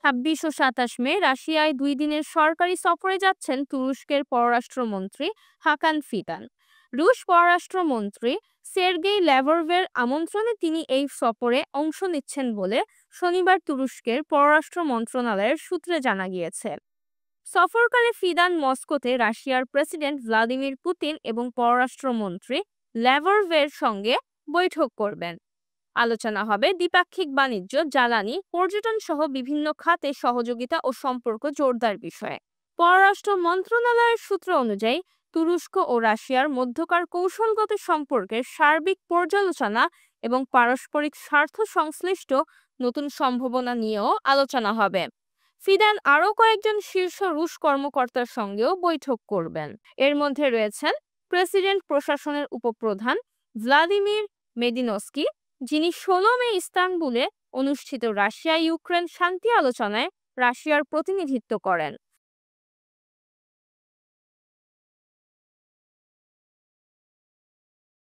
২৬ ও ২৭ মে রাশিয়ায় ২ দিনের সরকারি সফরে যাচ্ছেন তুরস্কের পররাষ্ট্রমন্ত্রী হাকান ফিদান। রুশ পররাষ্ট্রমন্ত্রী সের্গেই ল্যাভরভের আমন্ত্রণে তিনি এই সফরে অংশ নিচ্ছেন বলে শনিবার তুরস্কের পররাষ্ট্র মন্ত্রণালয়ের সূত্রে জানা গিয়েছে। সফরকালে ফিদান মস্কোতে রাশিয়ার প্রেসিডেন্ট ভ্লাদিমির পুতিন এবং পররাষ্ট্রমন্ত্রী ল্যাভরভের সঙ্গে বৈঠক করবেন। আলোচনা হবে দ্বিপাক্ষিক বাণিজ্য, জ্বালানি, পর্যটন সহ বিভিন্ন খাতে সহযোগিতা ও সম্পর্ক জোরদার বিষয়ে। পররাষ্ট্র মন্ত্রণালয়ের সূত্র অনুযায়ী তুরস্ক ও রাশিয়ার মধ্যকার কৌশলগত সম্পর্কের সার্বিক পর্যালোচনা এবং পারস্পরিক স্বার্থ সংশ্লিষ্ট নতুন সম্ভাবনা নিয়েও আলোচনা হবে। ফিদান আরও কয়েকজন শীর্ষ রুশ কর্মকর্তার সঙ্গেও বৈঠক করবেন। এর মধ্যে রয়েছেন প্রেসিডেন্ট প্রশাসনের উপপ্রধান ভ্লাদিমির মেদিনস্কি, যিনি ১৬ মে ইস্তানবুলে অনুষ্ঠিত রাশিয়া ইউক্রেন শান্তি আলোচনায় রাশিয়ার প্রতিনিধিত্ব করেন।